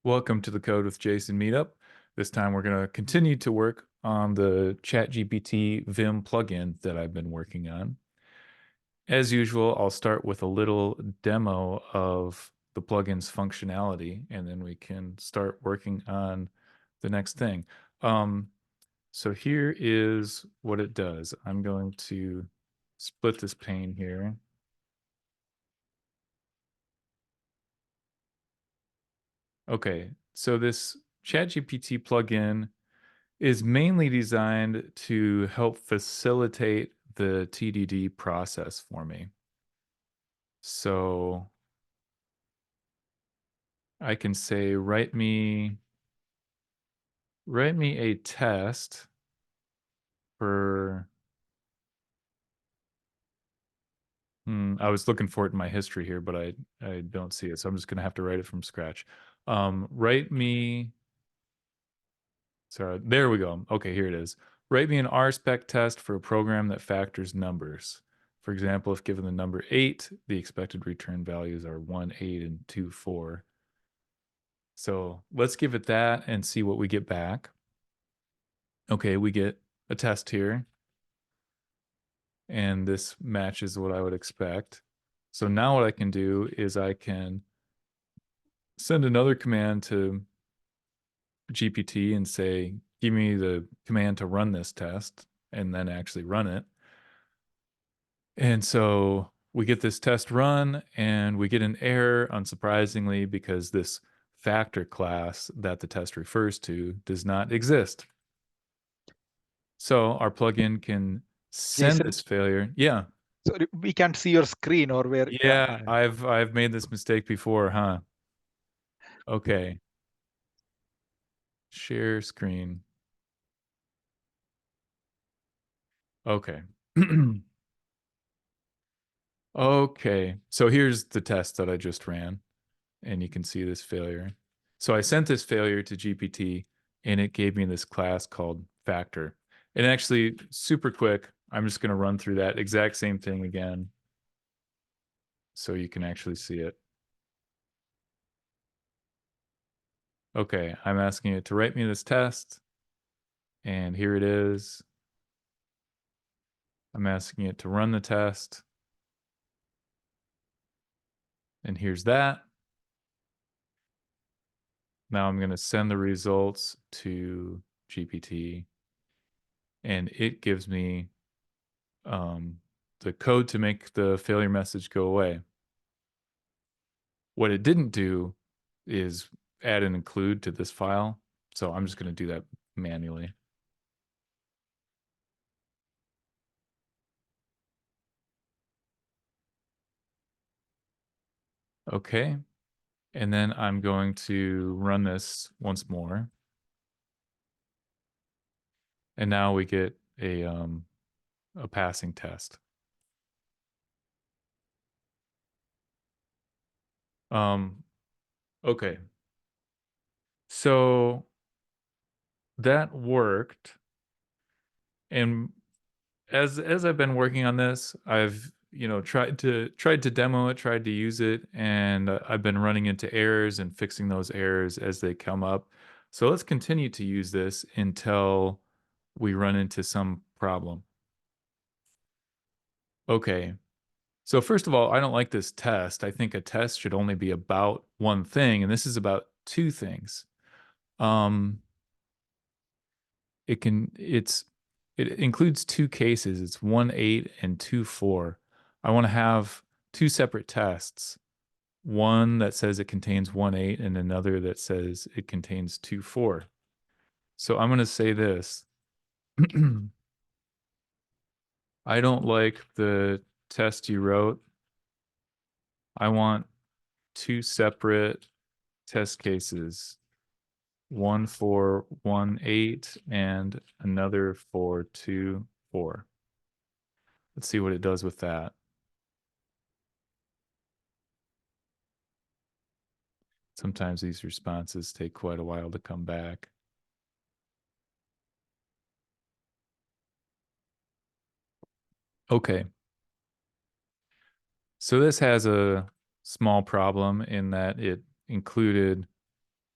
Welcome to the Code with Jason meetup. This time we're going to continue to work on the ChatGPT Vim plugin that I've been working on. As usual, I'll start with a little demo of the plugin's functionality, and then we can start working on the next thing. So here is what it does. I'm going to split this pane here. Okay, so this ChatGPT plugin is mainly designed to help facilitate the TDD process for me. So I can say, write me a test for, I was looking for it in my history here, but I don't see it. So I'm just going to have to write it from scratch. Write me, sorry, there we go. Okay, here it is. Write me an RSpec test for a program that factors numbers. For example, if given the number 8, the expected return values are 1, 8, and 2, 4. So let's give it that and see what we get back. Okay, we get a test here, and this matches what I would expect. So now what I can do is I can send another command to GPT and say, give me the command to run this test, and then actually run it. And so we get this test run and we get an error, unsurprisingly, because this factor class that the test refers to does not exist. So our plugin can send Jason, this failure. Yeah. so we can't see your screen or where. Yeah, I've made this mistake before, huh? Okay. Share screen. Okay. Okay. So here's the test that I just ran, and you can see this failure. So I sent this failure to GPT, and it gave me this class called factor. And actually, super quick, I'm just going to run through that exact same thing again so you can actually see it. Okay, I'm asking it to write me this test, and here it is. I'm asking it to run the test, and here's that. Now I'm going to send the results to GPT, and it gives me the code to make the failure message go away. What it didn't do is add an include to this file, so I'm just going to do that manually. Okay, and then I'm going to run this once more. And now we get a passing test. Okay. So that worked. And as I've been working on this, I've tried to demo it, tried to use it, and I've been running into errors and fixing those errors as they come up. So let's continue to use this until we run into some problem. Okay. So first of all, I don't like this test. I think a test should only be about one thing, and this is about two things. Um, it includes two cases. It's 1.8 and 2.4. I want to have two separate tests. One that says it contains 1.8 and another that says it contains 2.4. So I'm going to say this. I don't like the test you wrote. I want two separate test cases. One for 1.8 and another for 2.4. Let's see what it does with that. Sometimes these responses take quite a while to come back. Okay. So this has a small problem in that it included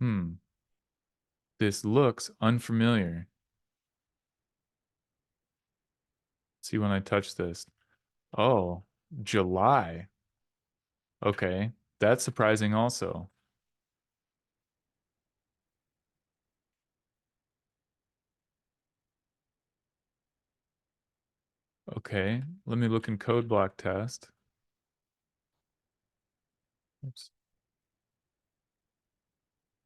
This looks unfamiliar. See when I touch this. Oh, July. Okay, that's surprising also. Okay, let me look in code block test. Oops.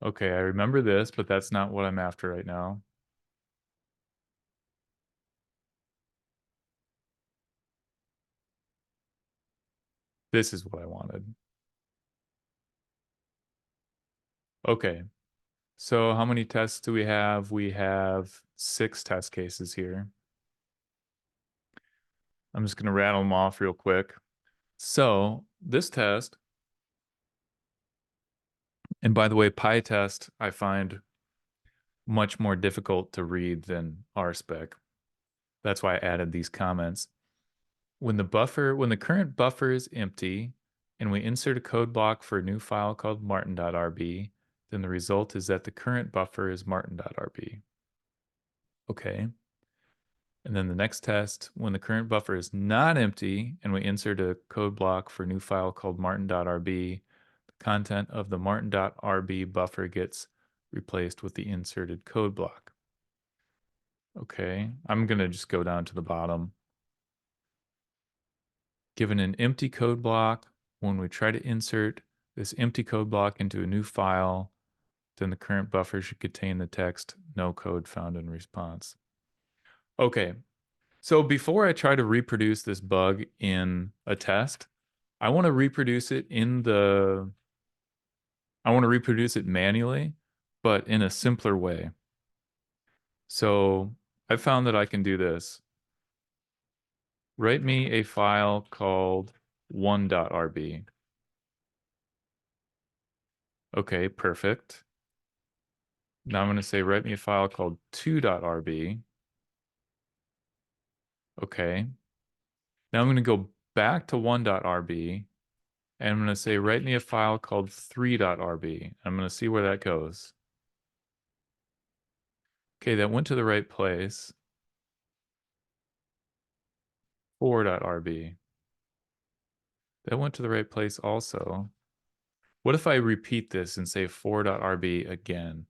Okay, I remember this, but that's not what I'm after right now. This is what I wanted. Okay, so how many tests do we have? We have 6 test cases here. I'm just going to rattle them off real quick. So this test, and by the way, PyTest I find much more difficult to read than RSpec. That's why I added these comments. When the current buffer is empty and we insert a code block for a new file called martin.rb, then the result is that the current buffer is martin.rb. Okay. And then the next test, when the current buffer is not empty and we insert a code block for a new file called martin.rb, the content of the martin.rb buffer gets replaced with the inserted code block. Okay, I'm going to just go down to the bottom. Given an empty code block, when we try to insert this empty code block into a new file, then the current buffer should contain the text, no code found in response. Okay, so before I try to reproduce this bug in a test, I want to reproduce it manually, but in a simpler way. So I found that I can do this. Write me a file called one.rb. Okay, perfect. Now I'm going to say write me a file called two.rb. Okay. Now I'm going to go back to one.rb and I'm going to say write me a file called three.rb. I'm going to see where that goes. Okay, that went to the right place. 4.rb. That went to the right place also. What if I repeat this and say 4.rb again?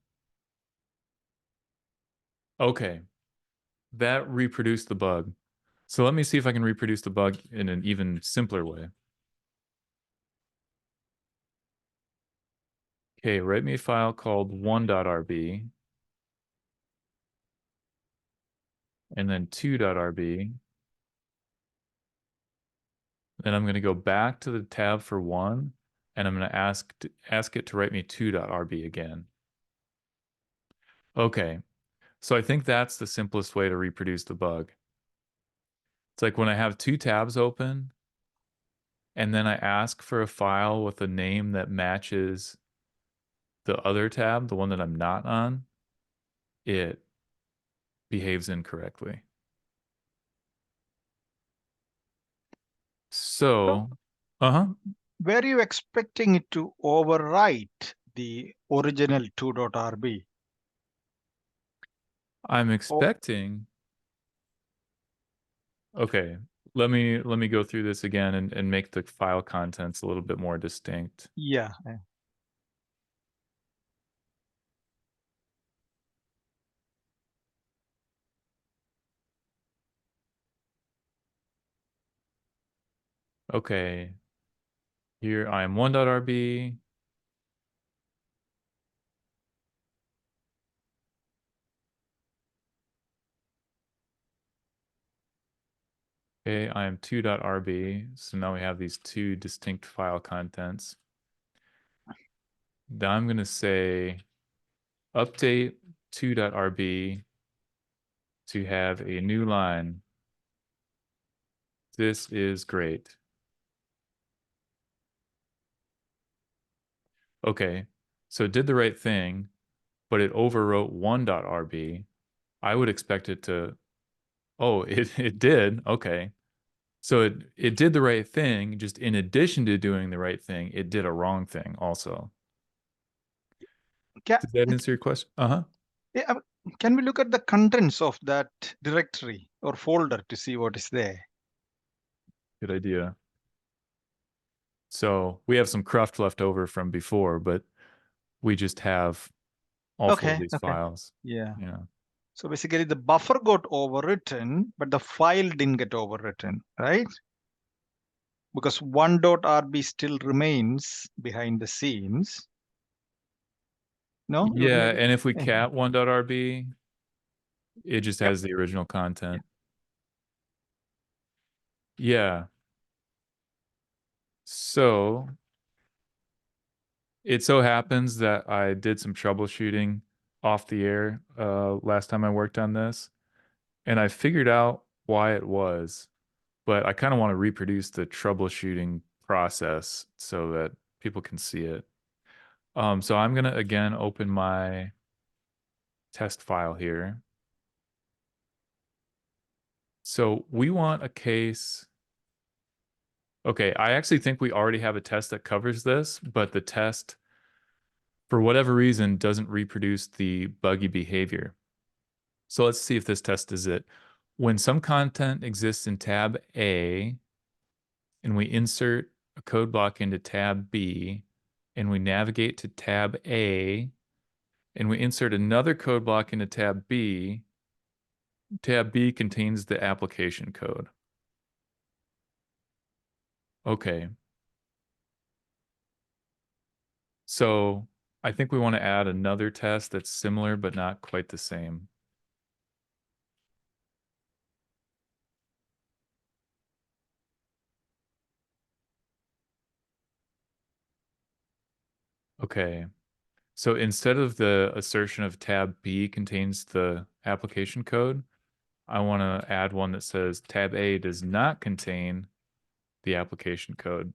Okay, that reproduced the bug. So let me see if I can reproduce the bug in an even simpler way. Okay, write me a file called one.rb and then two.rb. Then I'm going to go back to the tab for one and I'm going to ask it to write me two.rb again. Okay, so I think that's the simplest way to reproduce the bug. It's like when I have 2 tabs open and then I ask for a file with a name that matches the other tab, the one that I'm not on, it behaves incorrectly. So, So, uh-huh. were you expecting it to overwrite the original 2.rb? I'm Oh, expecting. Okay, let me go through this again and make the file contents a little bit more distinct. yeah. Okay, here I am one.rb. Okay, I am two.rb. So now we have these 2 distinct file contents. Now I'm going to say update two.rb to have a new line. This is great. Okay, so it did the right thing, but it overwrote one.rb. I would expect it to, oh, it did. Okay. So it did the right thing, just in addition to doing the right thing, it did a wrong thing also. Can, Does that answer your question? Uh-huh. yeah, can we look at the contents of that directory or folder to see what is there? Good idea. So we have some cruft left over from before, but we just have all four of Okay, these okay. files. Yeah. Yeah. So basically the buffer got overwritten, but the file didn't get overwritten, right? Because 1.rb still remains behind the scenes. No? Yeah, and if we Yeah. cat 1.rb, it just Yep. has the original content. Yeah. So it so happens that I did some troubleshooting off the air last time I worked on this, and I figured out why it was, but I kind of want to reproduce the troubleshooting process so that people can see it. So I'm gonna again open my test file here. So we want a case. Okay, I actually think we already have a test that covers this, but the test, for whatever reason, doesn't reproduce the buggy behavior. So let's see if this test is it. When some content exists in tab A and we insert a code block into tab B and we navigate to tab A and we insert another code block into tab B contains the application code. Okay. So I think we want to add another test that's similar but not quite the same. Okay. So instead of the assertion of tab B contains the application code, I want to add one that says tab A does not contain the application code.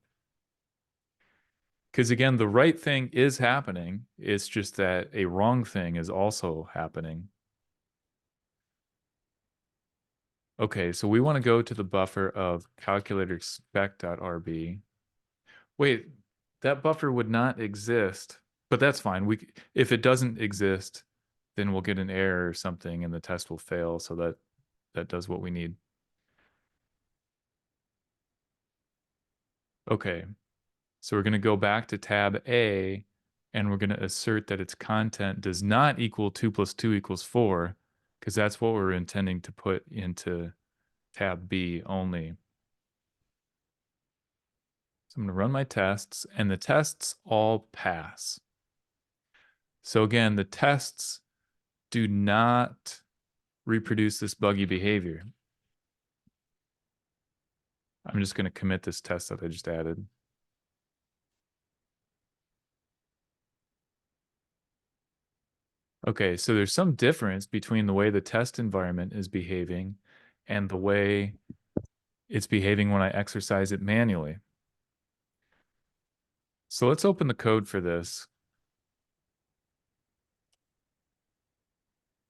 Because again, the right thing is happening. It's just that a wrong thing is also happening. Okay, so we want to go to the buffer of calculator spec.rb. Wait, that buffer would not exist, but that's fine. If it doesn't exist, then we'll get an error or something and the test will fail. So that does what we need. Okay, so we're going to go back to tab A and we're going to assert that its content does not equal 2 plus 2 equals 4, because that's what we're intending to put into tab B only. So I'm going to run my tests, and the tests all pass. So again, the tests do not reproduce this buggy behavior. I'm just going to commit this test that I just added. Okay, so there's some difference between the way the test environment is behaving and the way it's behaving when I exercise it manually. So let's open the code for this.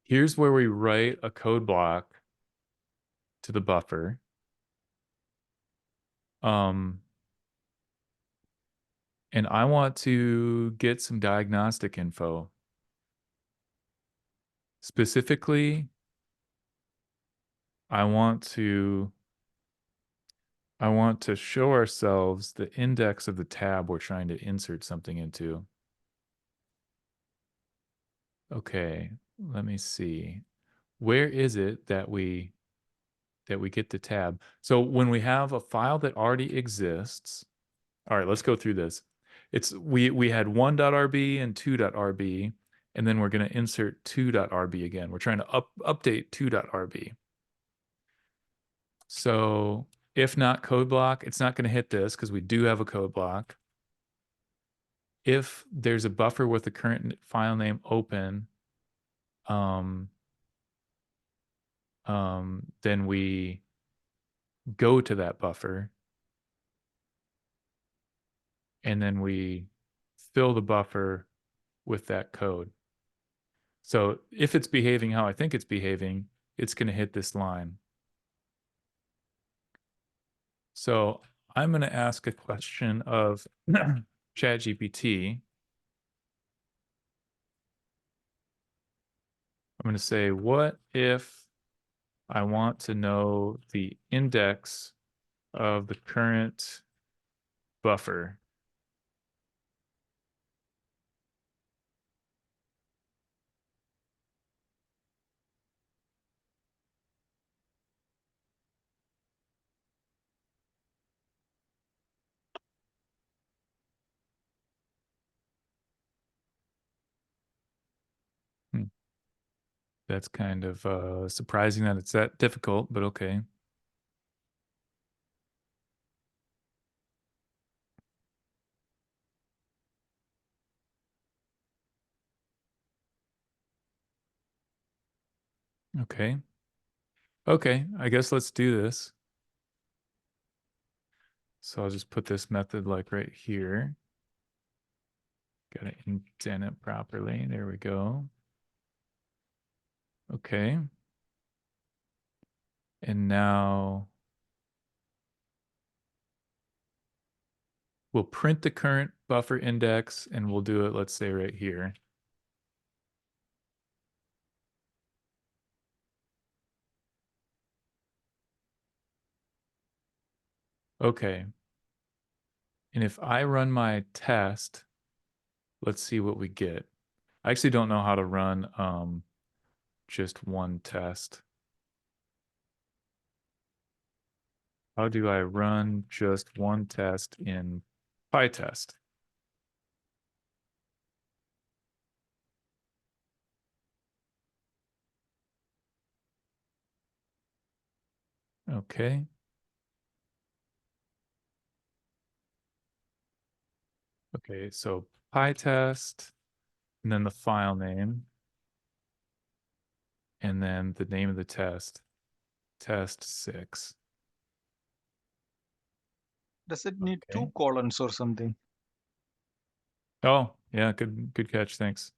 Here's where we write a code block to the buffer. And I want to get some diagnostic info. Specifically, I want to show ourselves the index of the tab we're trying to insert something into. Okay, let me see. Where is it that we get the tab? So when we have a file that already exists, all right, let's go through this. It's we had 1.rb and 2.rb, and then we're going to insert 2.rb again. We're trying to update 2.rb. So if not code block, it's not going to hit this because we do have a code block. If there's a buffer with the current file name open, then we go to that buffer and then we fill the buffer with that code. So if it's behaving how I think it's behaving, it's going to hit this line. So I'm going to ask a question of ChatGPT. going to say, what if I want to know the index of the current buffer? Hmm. That's kind of surprising that it's that difficult, but okay. Okay. Okay, I guess let's do this. So I'll just put this method like right here. Gotta indent it properly. There we go. Okay. And now we'll print the current buffer index and we'll do it, let's say right here. Okay. And if I run my test, let's see what we get. I actually don't know how to run just one test. How do I run just one test in PyTest? Okay. Okay, so PyTest, and then the file name, and then the name of the test, test 6. Does it need Okay. 2 colons or something? Oh, yeah, good catch, thanks.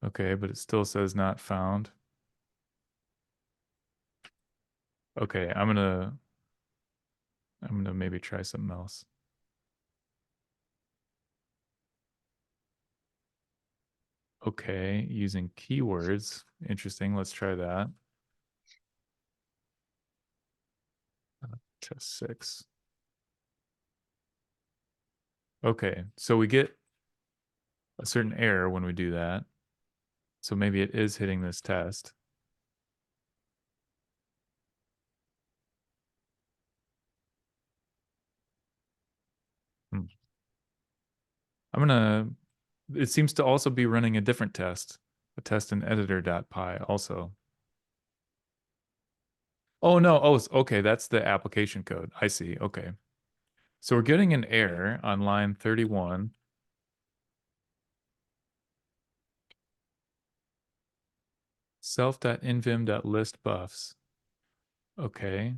Okay, but it still says not found. Okay, I'm gonna maybe try something else. Okay, using keywords. Interesting. Let's try that. Test 6. Okay, so we get a certain error when we do that. So maybe it is hitting this test. Hmm. It seems to also be running a different test, a test in editor.py also. Oh no, okay, that's the application code. I see, okay. So we're getting an error on line 31. Self.invim.list buffs. Okay.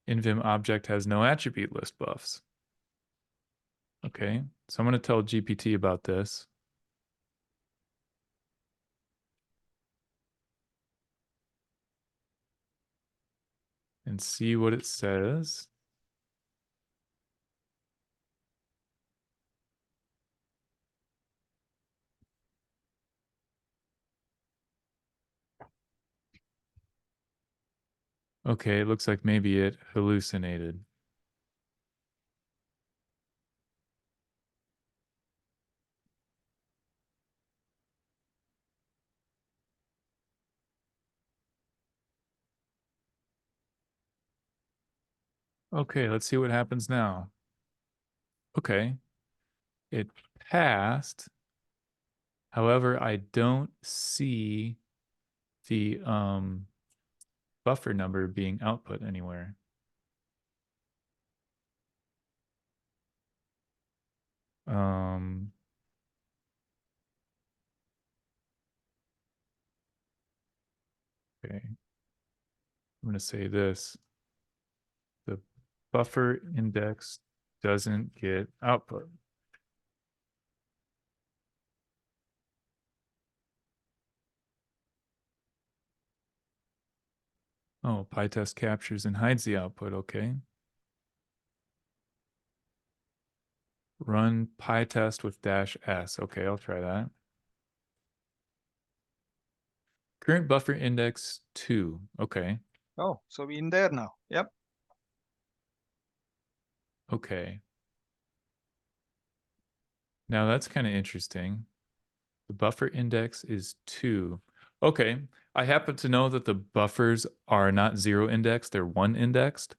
Invim object has no attribute list buffs. Okay, so I'm going to tell GPT about this. And see what it says. Okay, it looks like maybe it hallucinated. Okay, let's see what happens now. Okay, it passed. However, I don't see the buffer number being output anywhere. Um, okay, I'm going to say this. The buffer index doesn't get output. Oh, PyTest captures and hides the output. Okay. Run PyTest with -s. Okay, I'll try that. Current buffer index 2. Okay. Oh, so we're in there now. Yep. Okay. Now that's kind of interesting. The buffer index is 2. Okay. I happen to know that the buffers are not 0 indexed, they're 1 indexed.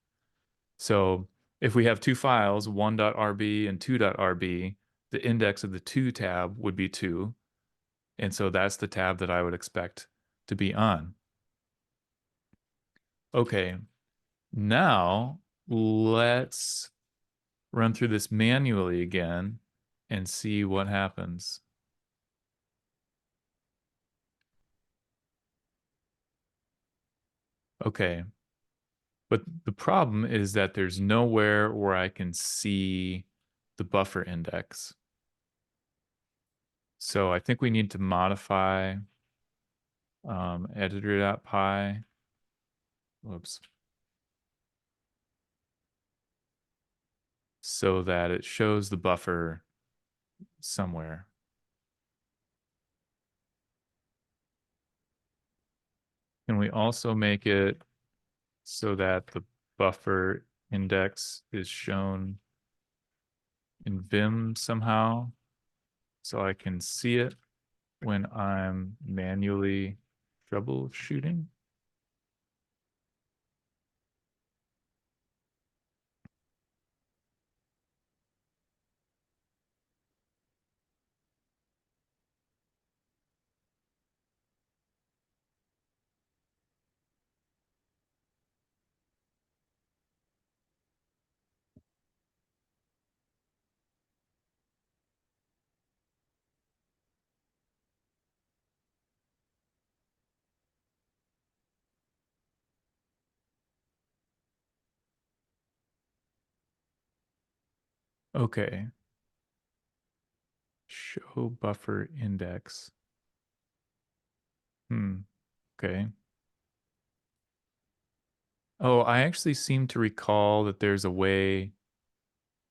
So if we have two files, 1.rb and 2.rb, the index of the 2 tab would be 2. And so that's the tab that I would expect to be on. Okay. Now let's run through this manually again and see what happens. Okay. But the problem is that there's nowhere where I can see the buffer index. So I think we need to modify editor.py. Whoops. So that it shows the buffer somewhere. Can we also make it so that the buffer index is shown in Vim somehow so I can see it when I'm manually troubleshooting? Okay. Show buffer index. Okay. Oh, I actually seem to recall that there's a way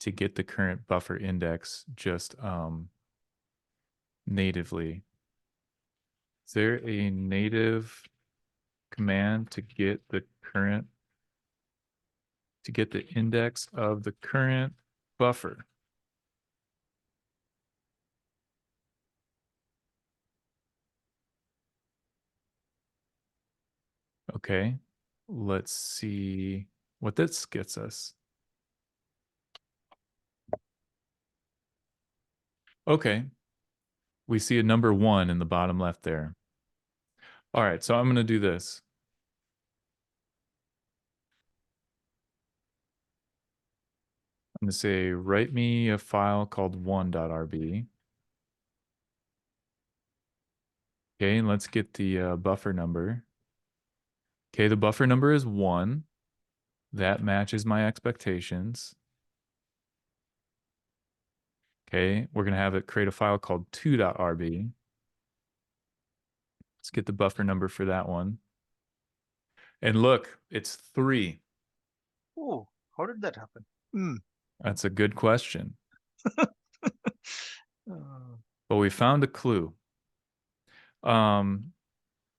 to get the current buffer index just natively. Is there a native command to get the index of the current buffer? Okay. Let's see what this gets us. Okay. We see a number 1 in the bottom left there. All right, so I'm going to do this. I'm going to say, write me a file called 1.rb. Okay, and let's get the buffer number. Okay, the buffer number is 1. That matches my expectations. Okay, we're going to have it create a file called 2.rb. Let's get the buffer number for that one. And look, it's 3. Oh, how did that happen? Hmm. That's a good question. Uh, But we found a clue.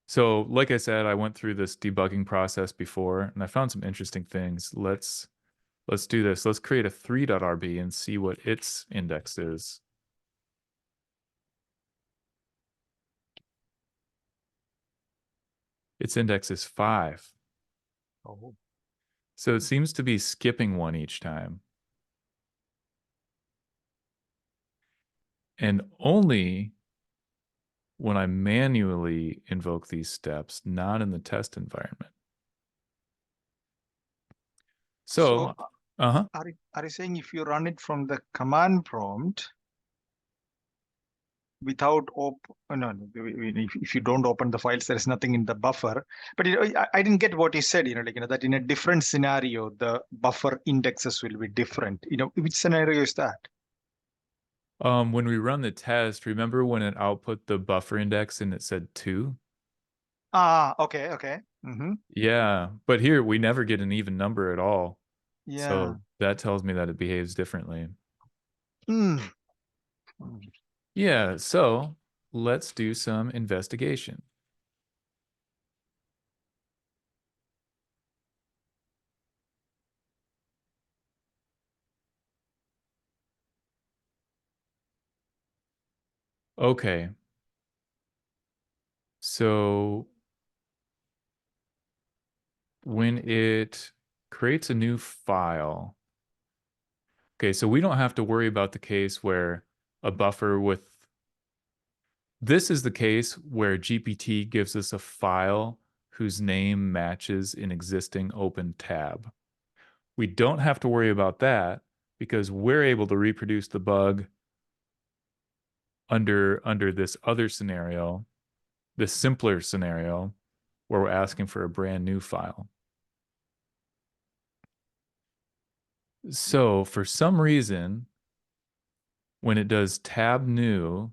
So like I said, I went through this debugging process before and I found some interesting things. Let's do this. Let's create a 3.rb and see what its index is. Its index is 5. oh. So it seems to be skipping one each time. And only when I manually invoke these steps, not in the test environment. So So, uh-huh. are you saying if you run it from the command prompt without no, if you don't open the files, there is nothing in the buffer. But I didn't get what you said, that in a different scenario, the buffer indexes will be different. Which scenario is that? When we run the test, remember when it output the buffer index and it said 2? Ah, okay. Mm-hmm. Yeah, but here we never get an even number at all. Yeah. So that tells me that it behaves differently. Mm. Yeah, so let's do some investigation. Okay. So when it creates a new file, okay, so we don't have to worry about the case where a buffer with this is the case where GPT gives us a file whose name matches an existing open tab. We don't have to worry about that because we're able to reproduce the bug under this other scenario, this simpler scenario where we're asking for a brand new file. So for some reason, when it does tab new,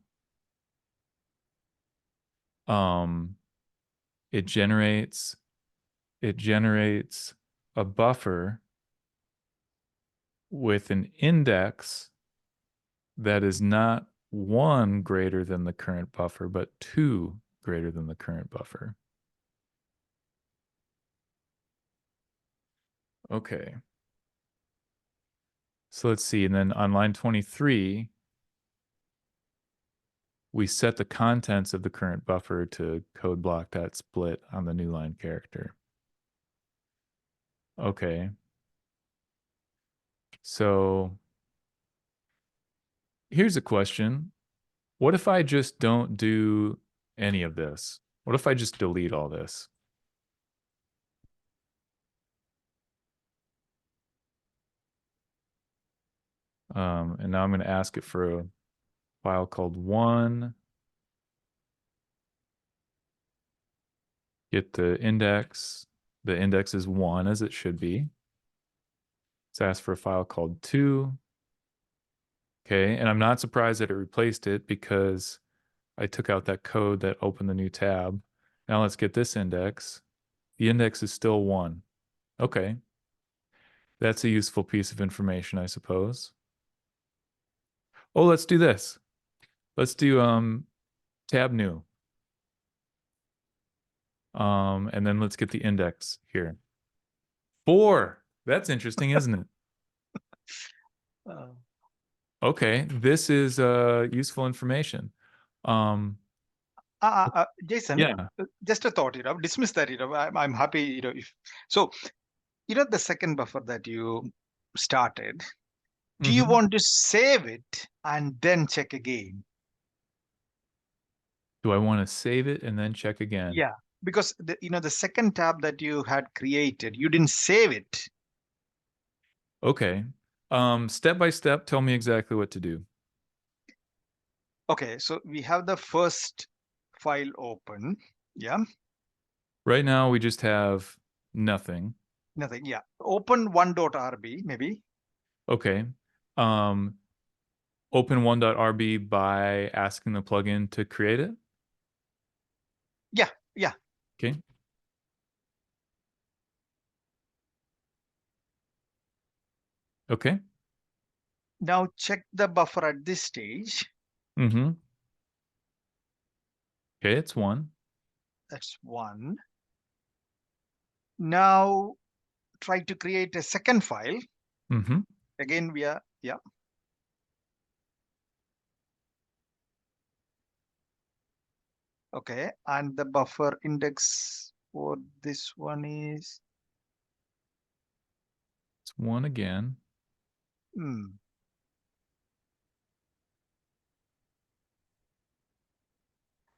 um, it generates it generates a buffer with an index that is not one greater than the current buffer, but two greater than the current buffer. Okay. So let's see. And then on line 23, we set the contents of the current buffer to code block.split on the new line character. Okay. So here's a question. What if I just don't do any of this? What if I just delete all this? And now I'm going to ask it for a file called one. Get the index. The index is one as it should be. Let's ask for a file called two. Okay, and I'm not surprised that it replaced it because I took out that code that opened the new tab. Now let's get this index. The index is still one. Okay, that's a useful piece of information, I suppose. Oh, let's do this. Let's do tab new. And then let's get the index here. Four. That's interesting, isn't it? Uh, Okay, this is useful information. Um, Jason, yeah. just a thought, dismiss that, I'm happy, if so, the second buffer that you started, do you Hmm. want to save it and then check again? Do I want to save it and then check again? Yeah, because the second tab that you had created, you didn't save it. Okay. Step by step, tell me exactly what to do. Okay, so we have the first file open. Yeah, Right now, we just have nothing. nothing. Yeah, open 1.rb maybe. Okay. Um, open 1.rb by asking the plugin to create it. Yeah, yeah. Okay. Okay. Now check the buffer at this stage. Mm-hmm. Okay, it's one. That's one. Now try to create a second file. Mm-hmm. Again, we are, yeah. Okay, and the buffer index for this one is, It's one again. hmm.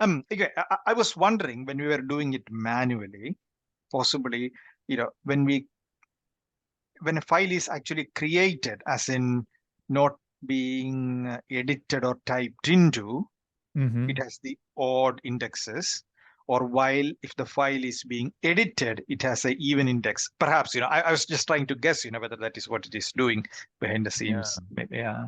Okay, I was wondering when we were doing it manually, possibly, when a file is actually created, as in not being edited or typed into, Mm-hmm. it has the odd indexes, or while if the file is being edited, it has an even index. Perhaps, I was just trying to guess, whether that is what it is doing behind the Yeah. scenes. Maybe, yeah.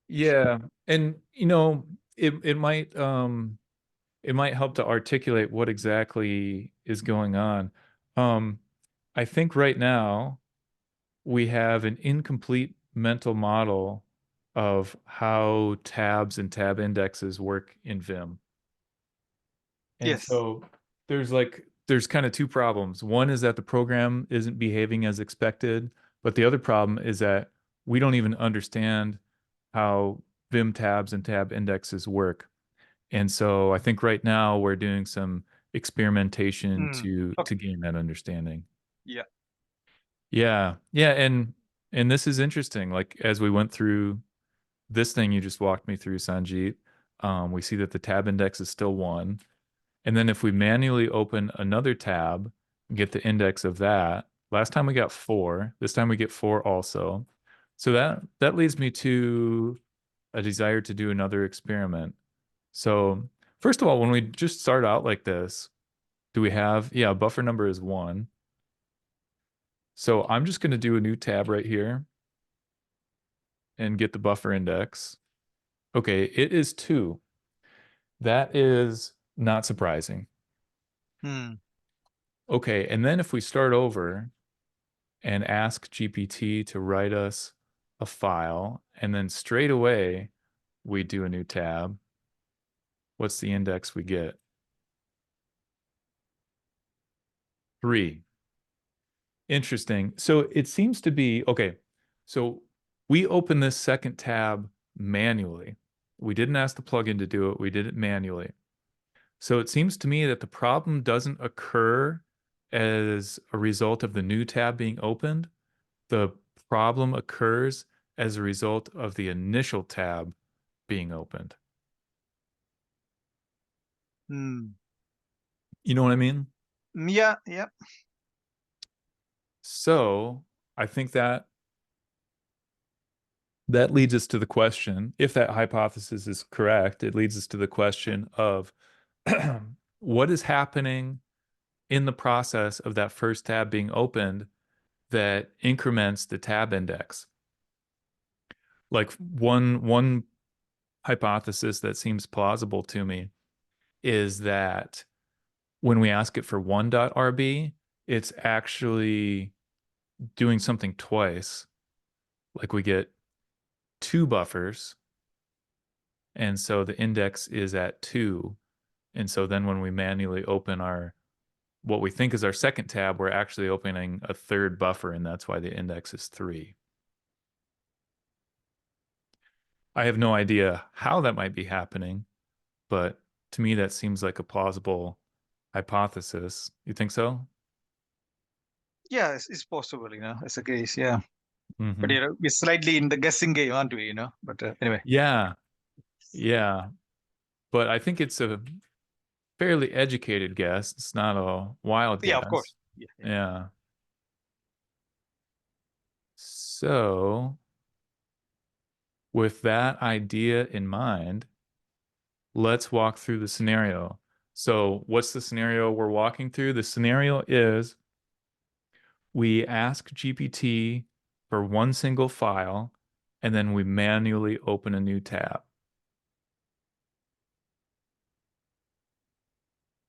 Yeah. And it might help to articulate what exactly is going on. Um, I think right now we have an incomplete mental model of how tabs and tab indexes work in Vim. And Yes. so there's kind of two problems. One is that the program isn't behaving as expected, but the other problem is that we don't even understand how Vim tabs and tab indexes work. And so I think right now we're doing some experimentation Hmm. to Okay. gain that understanding. Yeah. Yeah. Yeah, and this is interesting. Like as we went through this thing you just walked me through, Sanjeet, we see that the tab index is still 1. And then if we manually open another tab and get the index of that, last time we got 4, this time we get 4 also. So that leads me to a desire to do another experiment. So first of all, when we just start out like this, do we have, yeah, buffer number is 1. So I'm just going to do a new tab right here and get the buffer index. Okay, it is 2. That is not surprising. Hmm. Okay, and then if we start over and ask GPT to write us a file, and then straight away we do a new tab, what's the index we get? 3. Interesting. So it seems to be okay. So we open this second tab manually. We didn't ask the plugin to do it, we did it manually. So it seems to me that the problem doesn't occur as a result of the new tab being opened. The problem occurs as a result of the initial tab being opened. Hmm. You know what I mean? Yeah. Yeah. So I think that leads us to the question, if that hypothesis is correct, it leads us to the question of what is happening in the process of that first tab being opened that increments the tab index. Like one hypothesis that seems plausible to me is that when we ask it for 1.rb, it's actually doing something twice. Like we get 2 buffers, and so the index is at 2. And so then when we manually open our what we think is our second tab, we're actually opening a third buffer, and that's why the index is 3. I have no idea how that might be happening, but to me that seems like a plausible hypothesis. You think so? Yeah. It's possible, it's a case. Yeah. But Mm-hmm. we're slightly in the guessing game, aren't we? But anyway. Yeah, yeah. But I think it's a fairly educated guess. It's not a wild Yeah, of course. guess. Yeah. Yeah. Yeah. So, with that idea in mind, let's walk through the scenario. So, what's the scenario we're walking through? The scenario is we ask GPT for one single file, and then we manually open a new tab.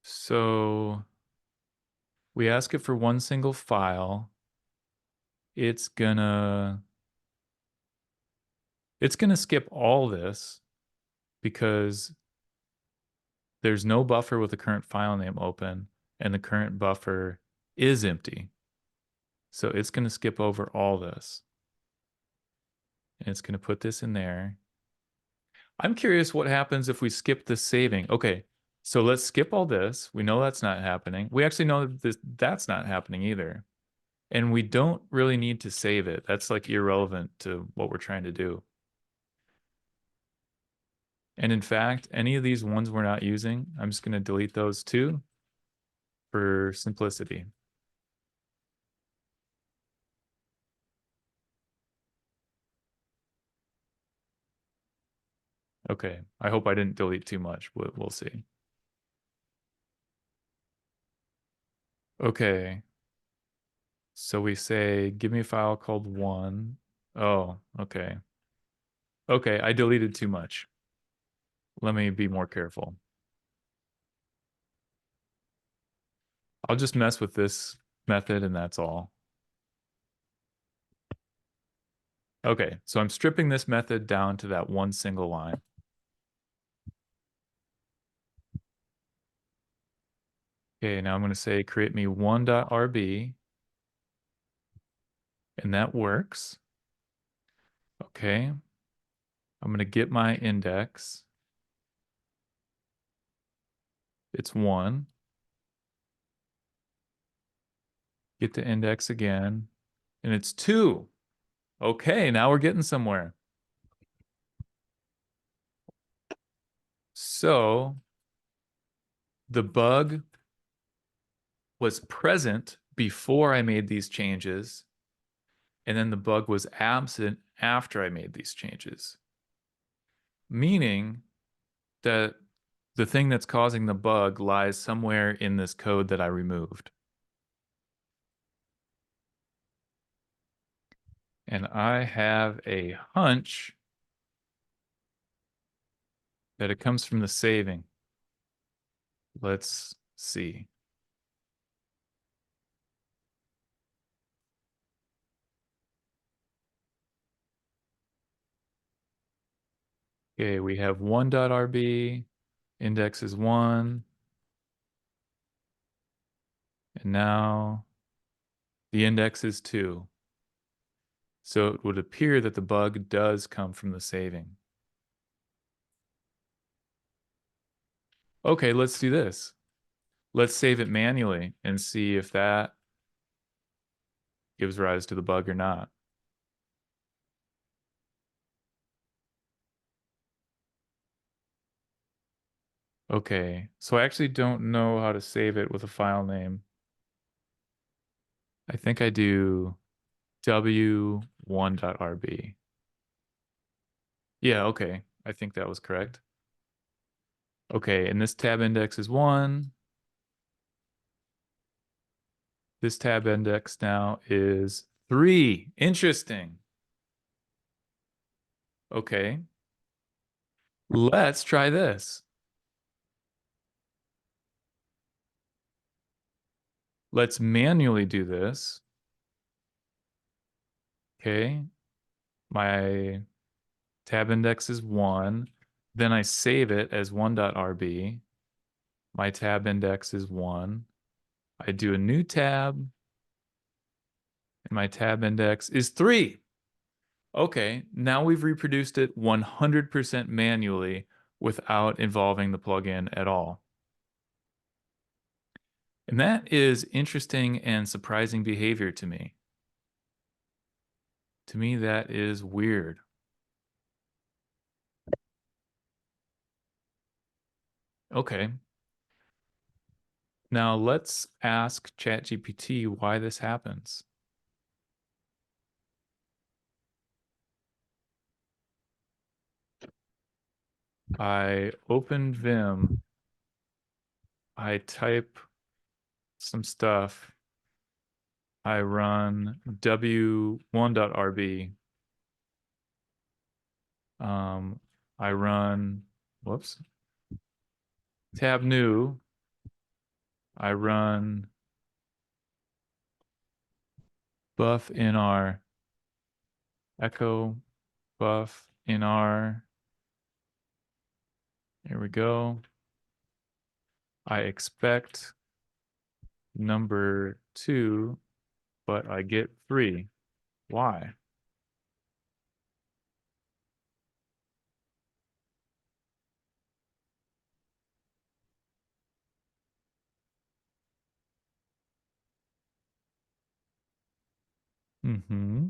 So, we ask it for one single file. It's gonna it's gonna skip all this because there's no buffer with the current file name open, and the current buffer is empty. So it's going to skip over all this, and it's going to put this in there. I'm curious what happens if we skip the saving. Okay, so let's skip all this. We know that's not happening. We actually know that that's not happening either. And we don't really need to save it. That's like irrelevant to what we're trying to do. And in fact, any of these ones we're not using, I'm just going to delete those too for simplicity. Okay, I hope I didn't delete too much. We'll see. Okay, so we say, give me a file called 1. Oh, okay. Okay, I deleted too much. Let me be more careful. I'll just mess with this method and that's all. Okay, so I'm stripping this method down to that one single line. Okay, now I'm going to say create me 1.rb, and that works. Okay, I'm going to get my index. It's 1. Get the index again, and it's 2. Okay, now we're getting somewhere. So the bug was present before I made these changes, and then the bug was absent after I made these changes. Meaning that the thing that's causing the bug lies somewhere in this code that I removed. And I have a hunch that it comes from the saving. Let's see. Okay, we have 1.rb, index is 1, and now the index is 2. So it would appear that the bug does come from the saving. Okay, let's do this. Let's save it manually and see if that gives rise to the bug or not. Okay, so I actually don't know how to save it with a file name. I think I do w1.rb. Yeah, okay. I think that was correct. Okay, and this tab index is 1. This tab index now is 3. Interesting. Okay. Let's try this. Let's manually do this. Okay. My tab index is 1. Then I save it as 1.rb. My tab index is 1. I do a new tab, and my tab index is 3. Okay, now we've reproduced it 100% manually without involving the plugin at all. And that is interesting and surprising behavior to me. To me, that is weird. Okay. Now let's ask ChatGPT why this happens. I open Vim. I type some stuff. I run w1.rb. I run, whoops, tab new. I run buff in our echo buff in our. Here we go. I expect number 2, but I get 3. Why? Mm-hmm.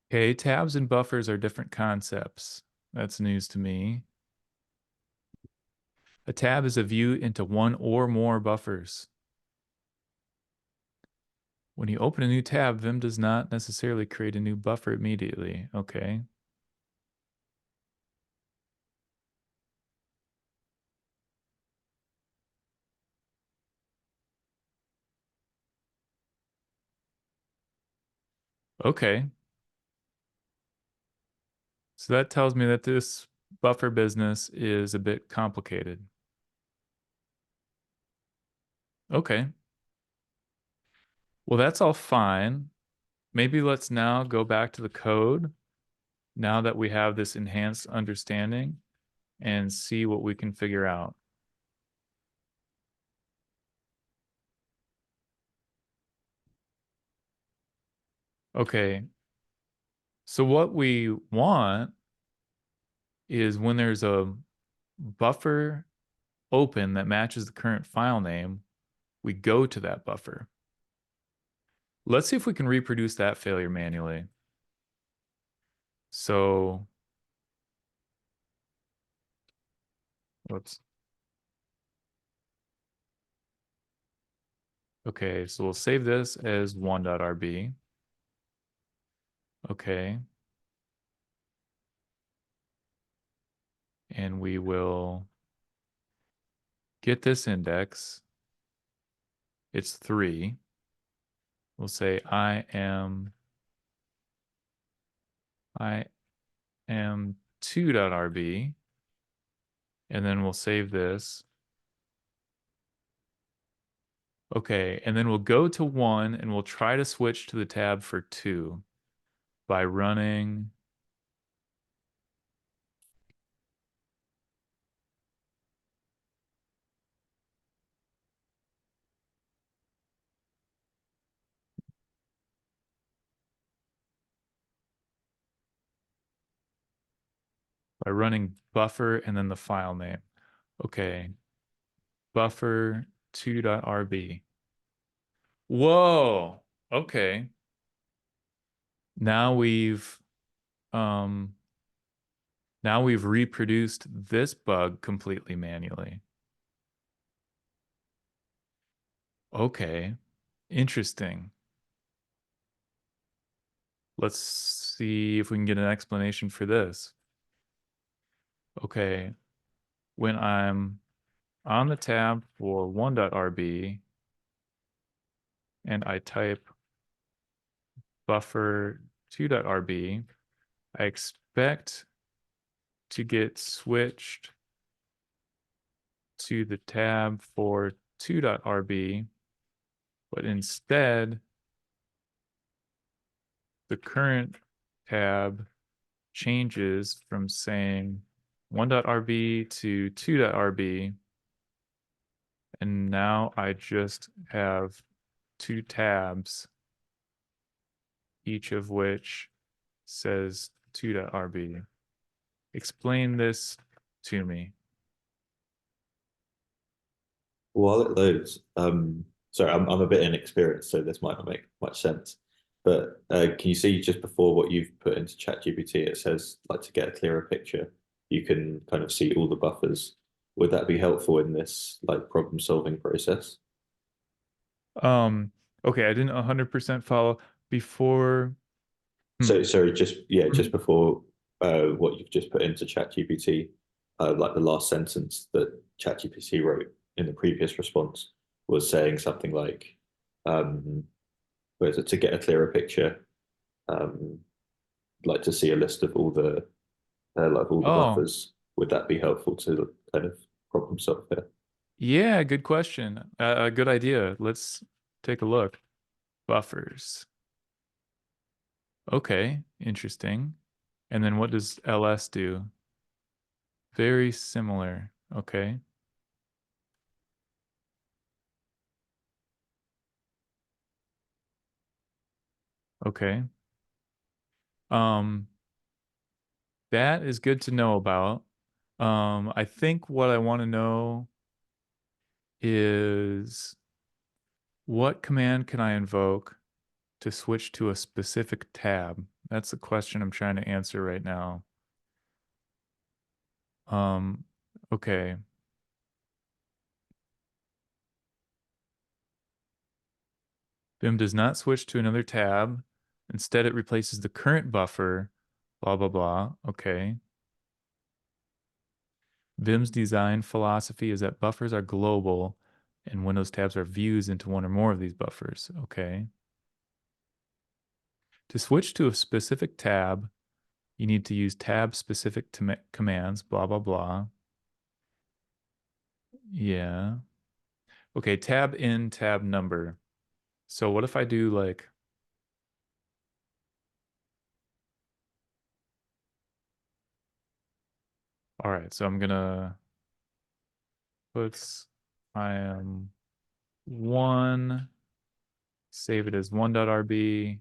Okay, tabs and buffers are different concepts. That's news to me. A tab is a view into one or more buffers. When you open a new tab, Vim does not necessarily create a new buffer immediately. Okay. Okay. So that tells me that this buffer business is a bit complicated. Okay. Well, that's all fine. Maybe let's now go back to the code now that we have this enhanced understanding and see what we can figure out. Okay. So what we want is when there's a buffer open that matches the current file name, we go to that buffer. Let's see if we can reproduce that failure manually. So, whoops. Okay, so we'll save this as 1.rb. Okay. And we will get this index. It's 3. We'll say I am 2.rb. And then we'll save this. Okay, and then we'll go to 1 and we'll try to switch to the tab for 2 by running buffer and then the file name. Okay, buffer 2.rb. Whoa. Okay. Now we've um now we've reproduced this bug completely manually. Okay. Interesting. Let's see if we can get an explanation for this. Okay. When I'm on the tab for 1.rb and I type buffer 2.rb, I expect to get switched to the tab for 2.rb, but instead the current tab changes from saying 1.rb to 2.rb, and now I just have 2 tabs, each of which says 2.rb. Explain this to me. While it loads, sorry, I'm a bit inexperienced, so this might not make much sense. But can you see just before what you've put into ChatGPT, it says like to get a clearer picture, you can kind of see all the buffers. Would that be helpful in this like problem solving process? Okay, I didn't 100% follow before. So sorry, just yeah, just before what you've just put into ChatGPT, like the last sentence that ChatGPT wrote in the previous response was saying something like, um, where is it to get a clearer picture, um, like to see a list of all the like all the Oh, buffers. Would that be helpful to kind of problem solve here? yeah, good question. Good idea. Let's take a look. Buffers. Okay, interesting. And then what does ls do? Very similar. Okay. Okay. Um, that is good to know about. I think what I want to know is what command can I invoke to switch to a specific tab? That's the question I'm trying to answer right now. Um, okay. Vim does not switch to another tab. Instead, it replaces the current buffer, blah, blah, blah. Okay. Vim's design philosophy is that buffers are global and Windows tabs are views into one or more of these buffers. Okay. To switch to a specific tab, you need to use tab specific commands, blah, blah, blah. Yeah. Okay, tab in, tab number. So what if I do like, all right, so I'm gonna put I am 1, save it as 1.rb,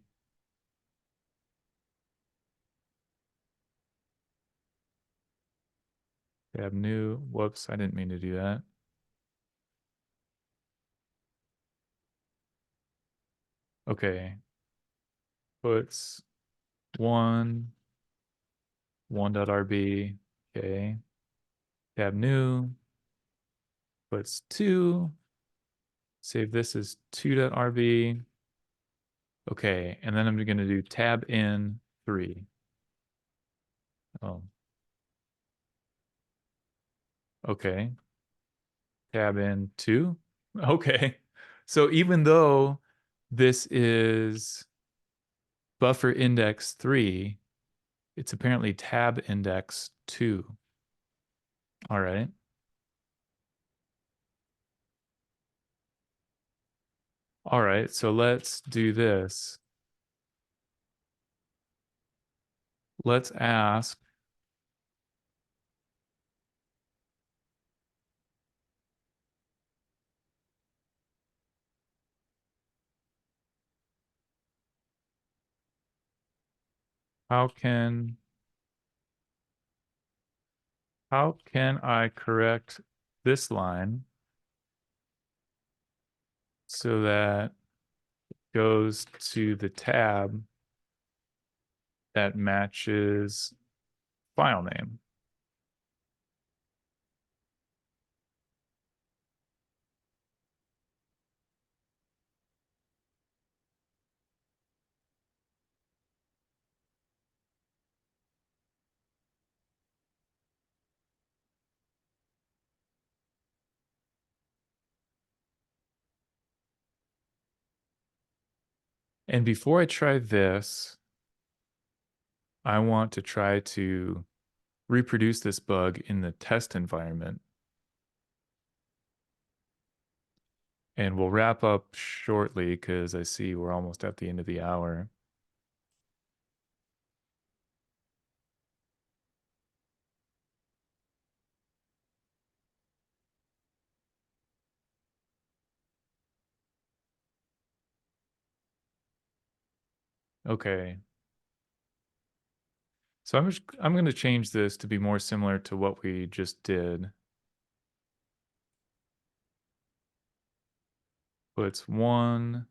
Tab new. Whoops, I didn't mean to do that. Okay. Puts 1.rb. Okay. Tab new. Puts 2. Save this as 2.rb. Okay, and then I'm going to do tab in 3. Oh. Okay. Tab in 2. Okay. So even though this is buffer index 3, it's apparently tab index 2. All right. All right, so let's do this. Let's ask how can I correct this line so that it goes to the tab that matches file name? And before I try this, I want to try to reproduce this bug in the test environment. And we'll wrap up shortly because I see we're almost at the end of the hour. Okay. So I'm going to change this to be more similar to what we just did. Puts 1.rb.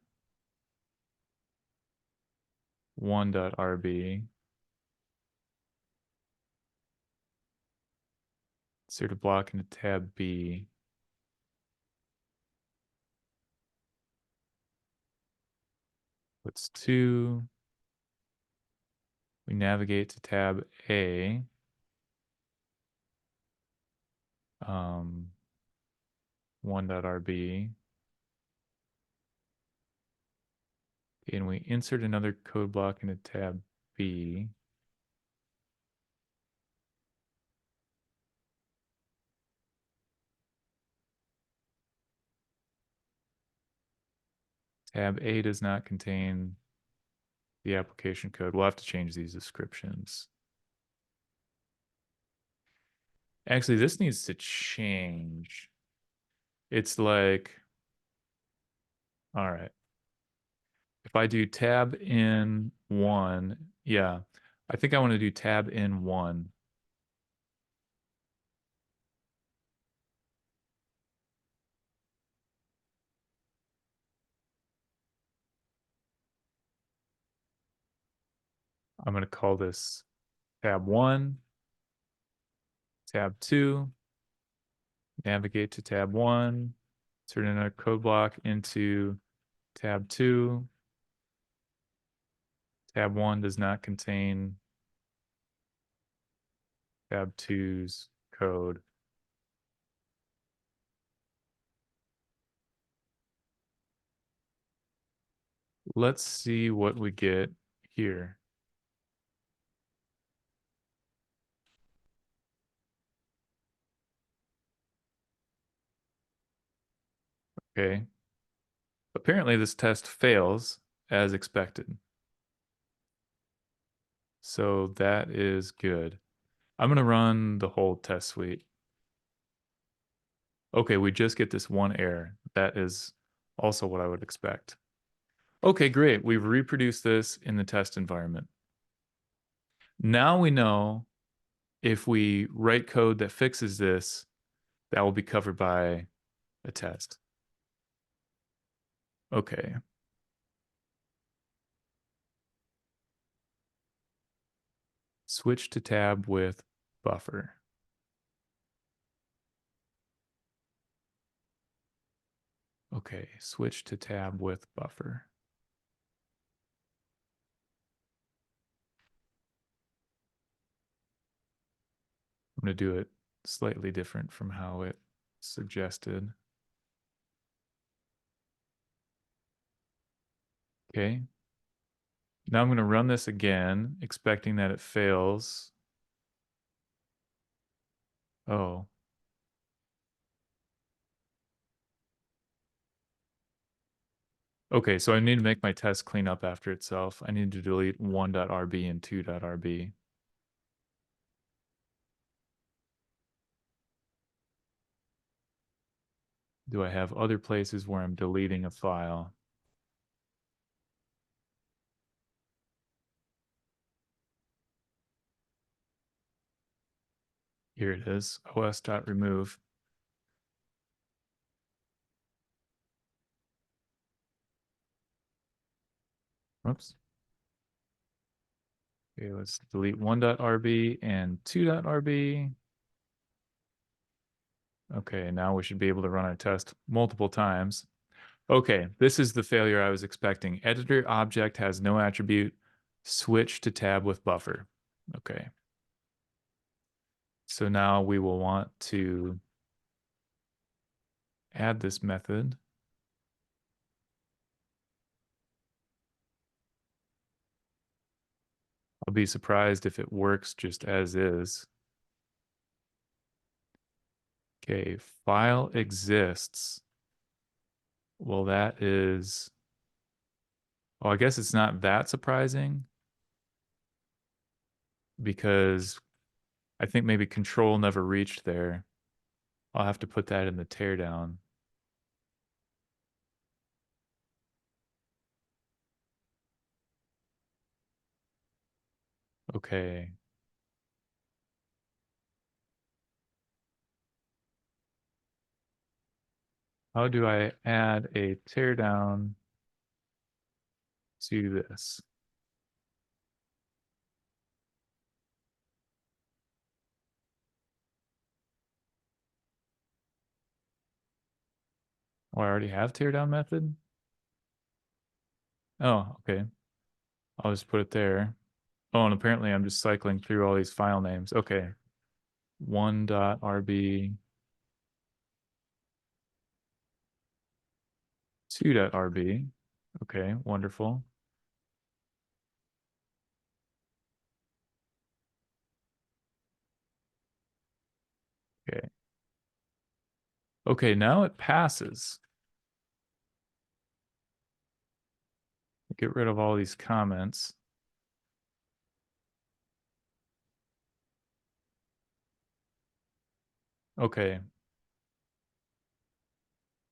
Insert a block into tab B. Puts 2. We navigate to tab A. 1.rb. And we insert another code block into tab B. Tab A does not contain the application code. We'll have to change these descriptions. Actually, this needs to change. It's like, all right. If I do tab in 1, yeah, I think I want to do tab in 1. I'm going to call this tab 1, tab 2, navigate to tab 1, insert another code block into tab 2. Tab 1 does not contain tab 2's code. Let's see what we get here. Okay. Apparently this test fails as expected. So that is good. I'm going to run the whole test suite. Okay, we just get this one error. That is also what I would expect. Okay, great. We've reproduced this in the test environment. Now we know if we write code that fixes this, that will be covered by a test. Okay. Switch to tab with buffer. Okay, switch to tab with buffer. I'm going to do it slightly different from how it suggested. Okay. Now I'm going to run this again, expecting that it fails. Oh. Okay, so I need to make my test clean up after itself. I need to delete 1.rb and 2.rb. Do I have other places where I'm deleting a file? Here it is, os.remove. Whoops. Okay, let's delete 1.rb and 2.rb. Okay, now we should be able to run our test multiple times. Okay, this is the failure I was expecting. Editor object has no attribute. Switch to tab with buffer. Okay. So now we will want to add this method. I'll be surprised if it works just as is. Okay, file exists. Well, that is, well, I guess it's not that surprising because I think maybe control never reached there. I'll have to put that in the teardown. Okay. How do I add a teardown to this? Oh, I already have teardown method? Oh, okay. I'll just put it there. Oh, and apparently I'm just cycling through all these file names. Okay. 1.rb, 2.rb. Okay, wonderful. Okay. Okay, now it passes. Get rid of all these comments. Okay.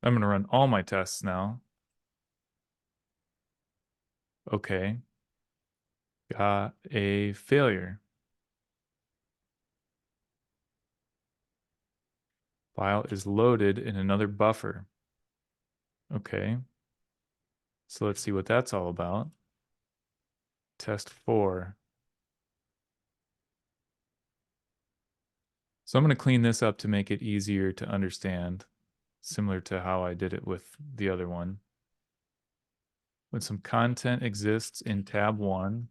I'm going to run all my tests now. Okay. Got a failure. File is loaded in another buffer. Okay. So let's see what that's all about. Test 4. So I'm going to clean this up to make it easier to understand, similar to how I did it with the other one. When some content exists in tab 1,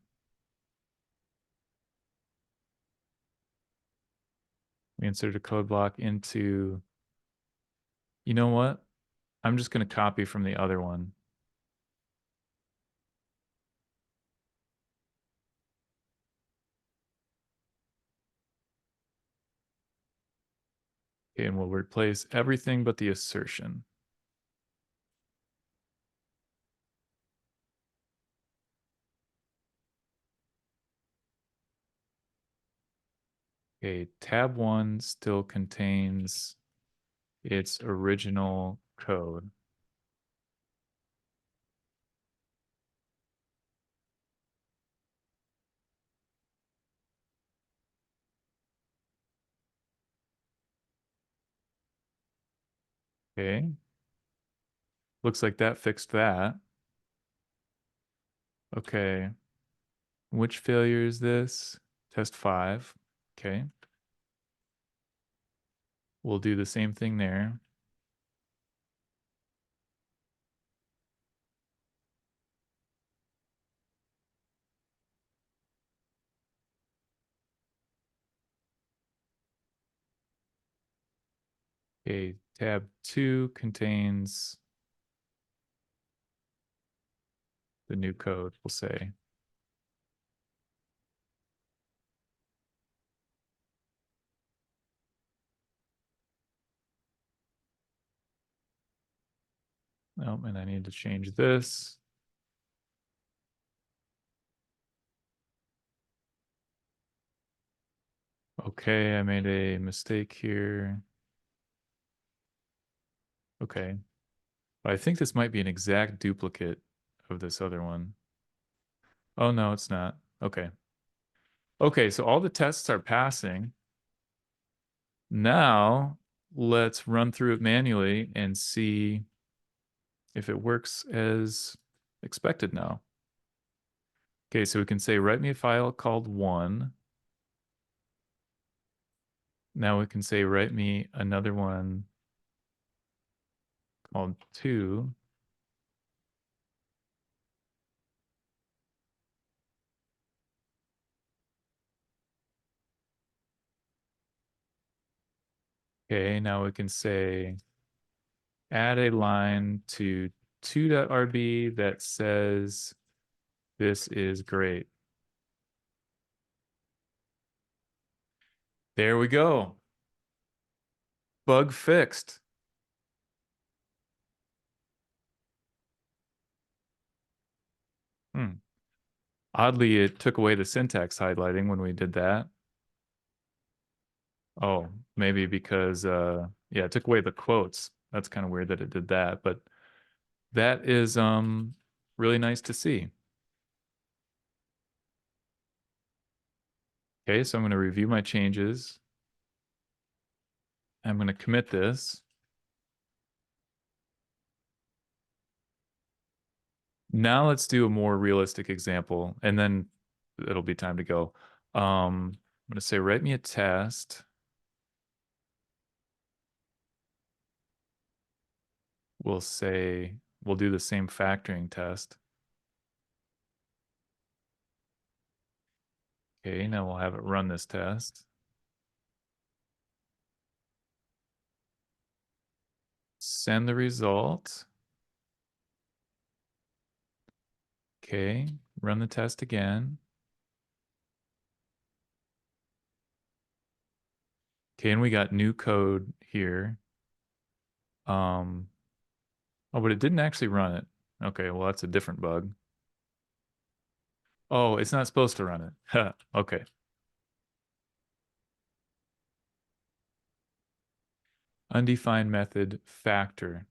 we insert a code block into, you know what? I'm just going to copy from the other one. Okay, and we'll replace everything but the assertion. Okay, tab 1 still contains its original code. Okay. Looks like that fixed that. Okay. Which failure is this? Test 5. Okay. We'll do the same thing there. Okay, tab 2 contains the new code, we'll say. Oh, and I need to change this. Okay, I made a mistake here. Okay. But I think this might be an exact duplicate of this other one. Oh, no, it's not. Okay. Okay, so all the tests are passing. Now, let's run through it manually and see if it works as expected now. Okay, so we can say, write me a file called 1. Now we can say, write me another one called 2. Okay, now we can say, add a line to 2.rb that says, this is great. There we go. Bug fixed. Oddly, it took away the syntax highlighting when we did that. Oh, maybe because yeah, it took away the quotes. That's kind of weird that it did that, but that is really nice to see. Okay, so I'm going to review my changes. I'm going to commit this. Now let's do a more realistic example, and then it'll be time to go. I'm going to say, write me a test. We'll say, we'll do the same factoring test. Okay, now we'll have it run this test. Send the result. Okay, run the test again. Okay, and we got new code here. Oh, but it didn't actually run it. Okay, well, that's a different bug. Oh, it's not supposed to run it. Okay. Undefined method factor.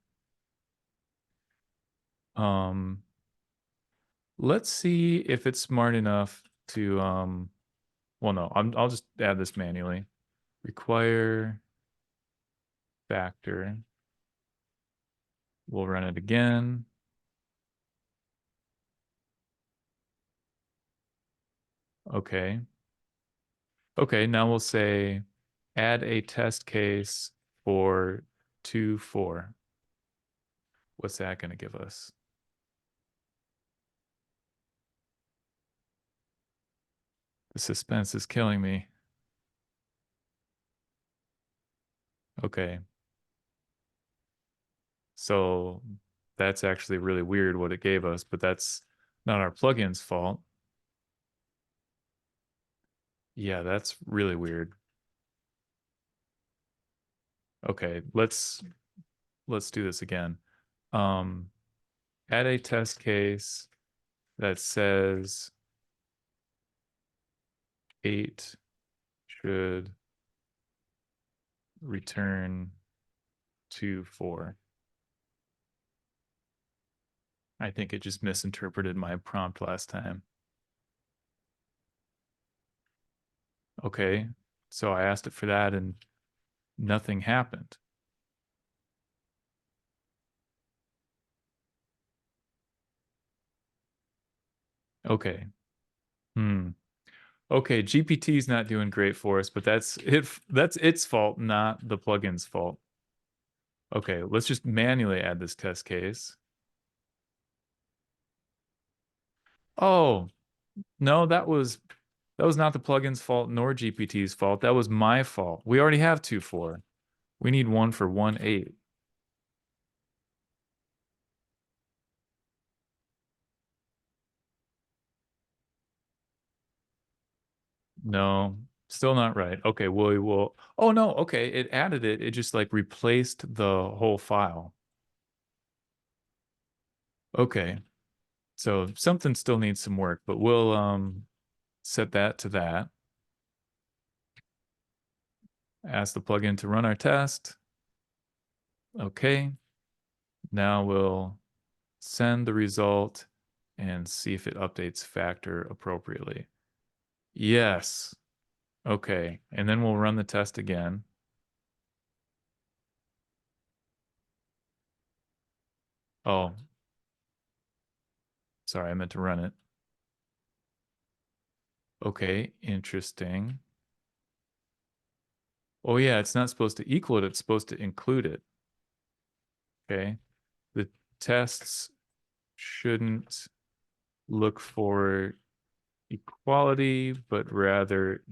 Let's see if it's smart enough to well, no, I'll just add this manually. Require factor. We'll run it again. Okay. Okay, now we'll say add a test case for 2, 4. What's that going to give us? The suspense is killing me. Okay. So that's actually really weird what it gave us, but that's not our plugin's fault. Yeah, that's really weird. Okay, let's do this again. Add a test case that says 8 should return 2, 4. I think it just misinterpreted my prompt last time. Okay, so I asked it for that and nothing happened. Okay. Okay, GPT is not doing great for us, but that's its fault, not the plugin's fault. Okay, let's just manually add this test case. Oh, no, that was not the plugin's fault nor GPT's fault. That was my fault. We already have 2.4. We need one for 1.8. No, still not right. Okay, we will. Oh no, okay, it added it. It just like replaced the whole file. Okay. So something still needs some work, but we'll set that to that. Ask the plugin to run our test. Okay. Now we'll send the result and see if it updates factor appropriately. Yes. Okay. And then we'll run the test again. Oh. Sorry, I meant to run it. Okay, interesting. Oh yeah, it's not supposed to equal it, it's supposed to include it. Okay. The tests shouldn't look for equality, but rather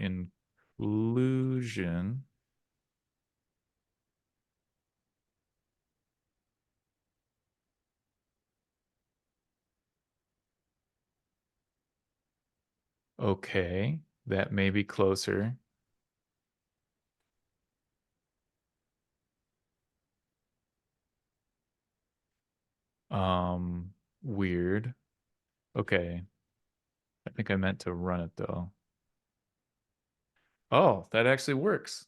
inclusion. Okay, that may be closer. Weird. Okay. I think I meant to run it though. Oh, that actually works.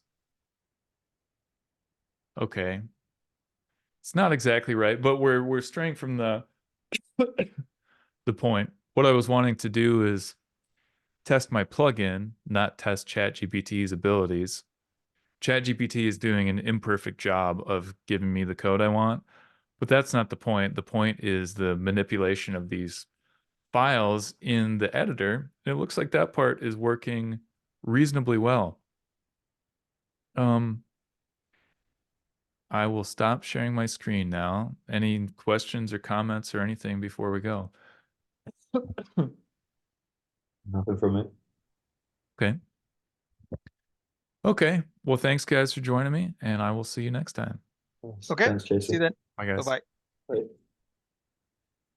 Okay. It's not exactly right, but we're straying from the point. What I was wanting to do is test my plugin, not test ChatGPT's abilities. ChatGPT is doing an imperfect job of giving me the code I want, but that's not the point. The point is the manipulation of these files in the editor. And it looks like that part is working reasonably well. I will stop sharing my screen now. Any questions or comments or anything before we go? Nothing from it. Okay. Okay. Well, thanks guys for joining me, and I will see you next time. Okay. Thanks, Jason. See you then. Bye guys. Bye-bye. Bye.